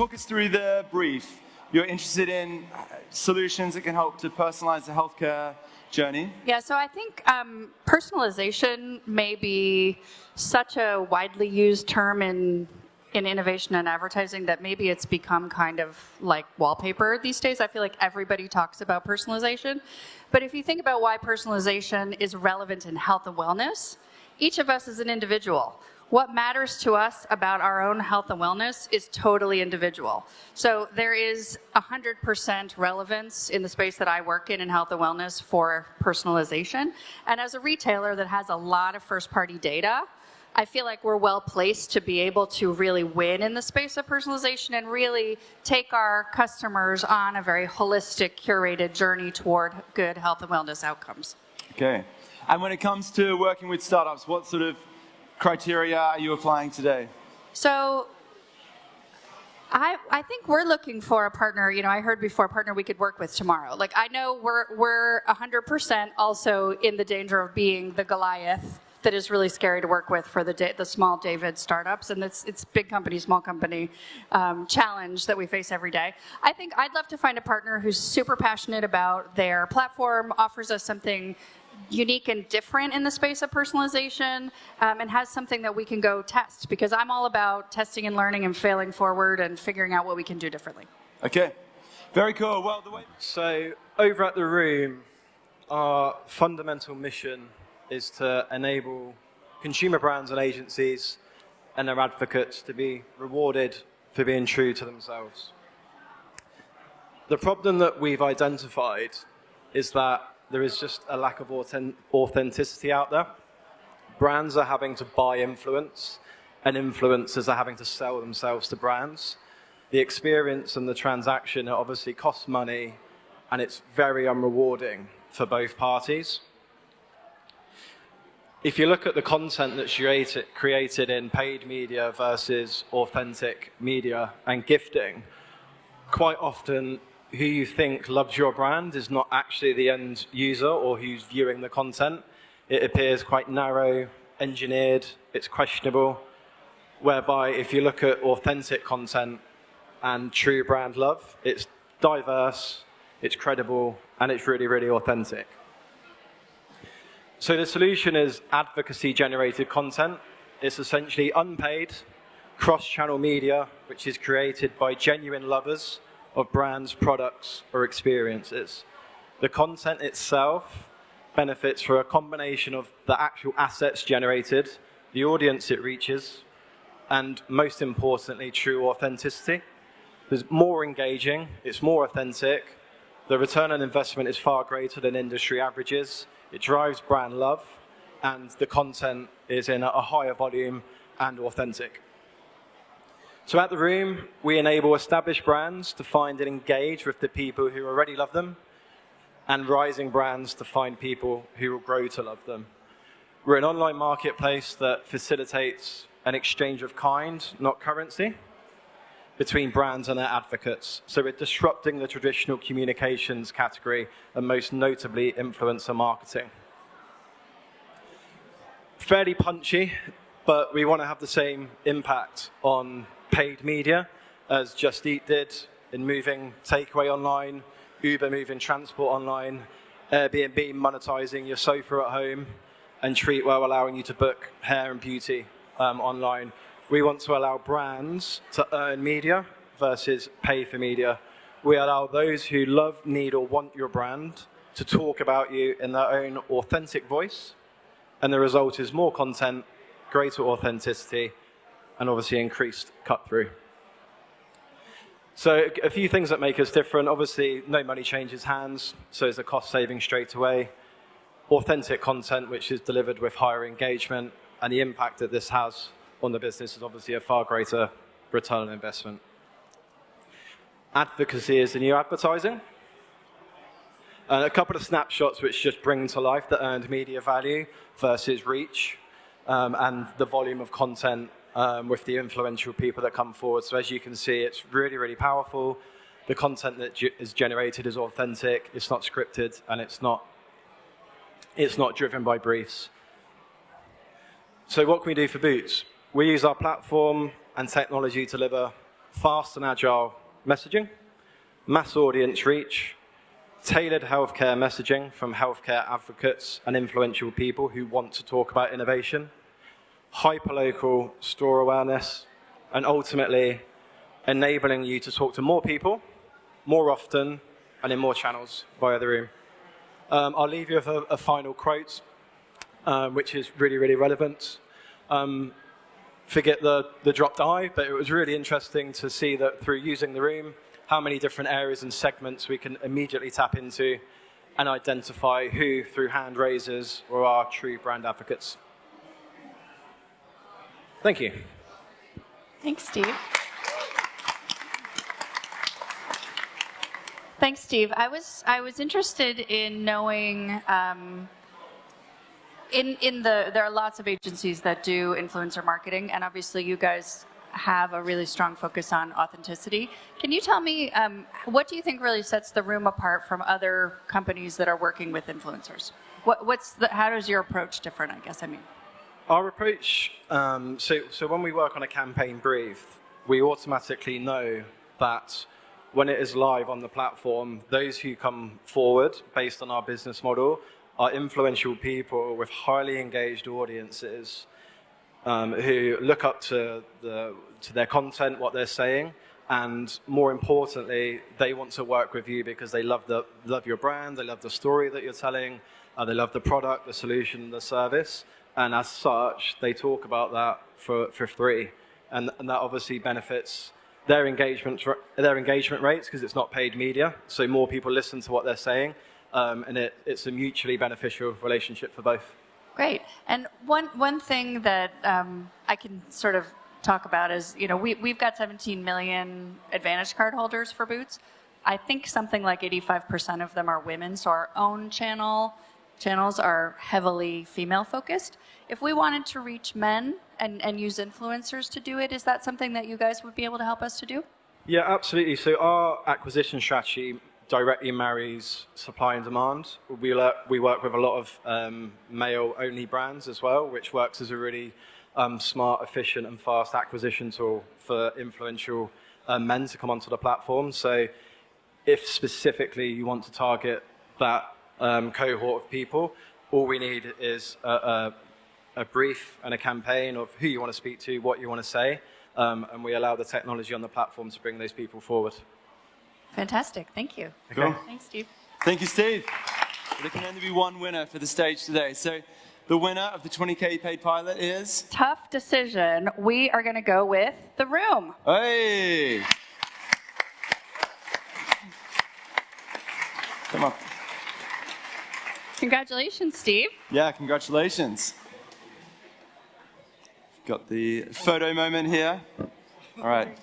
talk us through the brief. You're interested in solutions that can help to personalize the healthcare journey. Yeah, so I think personalization may be such a widely used term in innovation and advertising that maybe it's become kind of like wallpaper these days. I feel like everybody talks about personalization. But if you think about why personalization is relevant in health and wellness, each of us is an individual. What matters to us about our own health and wellness is totally individual. So there is 100% relevance in the space that I work in health and wellness for personalization. And as a retailer that has a lot of first-party data, I feel like we're well placed to be able to really win in the space of personalization and really take our customers on a very holistic, curated journey toward good health and wellness outcomes. Okay. And when it comes to working with startups, what sort of criteria are you applying today? So I think we're looking for a partner. You know, I heard before a partner we could work with tomorrow. Like, I know we're 100% also in the danger of being the Goliath that is really scary to work with for the small David startups, and it's big company, small company challenge that we face every day. I think I'd love to find a partner who's super passionate about their platform, offers us something unique and different in the space of personalization, and has something that we can go test, because I'm all about testing and learning and failing forward and figuring out what we can do differently. Okay, very cool. Well, So over at The Room, our fundamental mission is to enable consumer brands and agencies and their advocates to be rewarded for being true to themselves. The problem that we've identified is that there is just a lack of authenticity out there. Brands are having to buy influence, and influencers are having to sell themselves to brands. The experience and the transaction obviously costs money, and it's very unrewarding for both parties. If you look at the content that's created in paid media versus authentic media and gifting, quite often who you think loves your brand is not actually the end user or who's viewing the content. It appears quite narrow, engineered, it's questionable, whereby if you look at authentic content and true brand love, it's diverse, it's credible, and it's really, really authentic. So the solution is advocacy-generated content. It's essentially unpaid, cross-channel media, which is created by genuine lovers of brands, products, or experiences. The content itself benefits from a combination of the actual assets generated, the audience it reaches, and most importantly, true authenticity. It's more engaging, it's more authentic, the return on investment is far greater than industry averages, it drives brand love, and the content is in a higher volume and authentic. So at The Room, we enable established brands to find and engage with the people who already love them, and rising brands to find people who will grow to love them. We're an online marketplace that facilitates an exchange of kind, not currency, between brands and their advocates. So we're disrupting the traditional communications category, and most notably influencer marketing. Fairly punchy, but we want to have the same impact on paid media as Just Eat did in moving takeaway online, Uber moving transport online, Airbnb monetizing your sofa at home, and Treatwell allowing you to book hair and beauty online. We want to allow brands to earn media versus pay for media. We allow those who love, need, or want your brand to talk about you in their own authentic voice, and the result is more content, greater authenticity, and obviously increased cut-through. So a few things that make us different. Obviously, no money changes hands, so it's a cost saving straight away. Authentic content, which is delivered with higher engagement, and the impact that this has on the business is obviously a far greater return on investment. Advocacy is the new advertising. And a couple of snapshots which just bring to life the earned media value versus reach, and the volume of content with the influential people that come forward. So as you can see, it's really, really powerful. The content that is generated is authentic, it's not scripted, and it's not driven by briefs. So what can we do for Boots? We use our platform and technology to deliver fast and agile messaging, mass audience reach, tailored healthcare messaging from healthcare advocates and influential people who want to talk about innovation, hyperlocal store awareness, and ultimately enabling you to talk to more people, more often, and in more channels via the room. I'll leave you with a final quote, which is really, really relevant. Forget the dropped eye, but it was really interesting to see that through using the room, how many different areas and segments we can immediately tap into and identify who, through hand raisers, are our true brand advocates. Thank you. Thanks, Steve. Thanks, Steve. I was interested in knowing, there are lots of agencies that do influencer marketing, and obviously you guys have a really strong focus on authenticity. Can you tell me, what do you think really sets the room apart from other companies that are working with influencers? How does your approach different, I guess I mean? Our approach, so when we work on a campaign brief, we automatically know that when it is live on the platform, those who come forward based on our business model are influential people with highly engaged audiences who look up to their content, what they're saying, and more importantly, they want to work with you because they love your brand, they love the story that you're telling, they love the product, the solution, the service, and as such, they talk about that for free, and that obviously benefits their engagement rates because it's not paid media, so more people listen to what they're saying, and it's a mutually beneficial relationship for both. Great. And one thing that I can sort of talk about is, we've got 17 million Advantage card holders for Boots. I think something like 85% of them are women, so our own channels are heavily female focused. If we wanted to reach men and use influencers to do it, is that something that you guys would be able to help us to do? Yeah, absolutely. So our acquisition strategy directly marries supply and demand. We work with a lot of male-only brands as well, which works as a really smart, efficient, and fast acquisition tool for influential men to come onto the platform. So if specifically you want to target that cohort of people, all we need is a brief and a campaign of who you want to speak to, what you want to say, and we allow the technology on the platform to bring those people forward. Fantastic. Thank you. Cool. Thanks, Steve. Thank you, Steve. There can only be one winner for the stage today. So the winner of the 20K paid pilot is? Tough decision. We are going to go with The Room. Hey! Come on. Congratulations, Steve. Yeah, congratulations. Got the photo moment here. All right.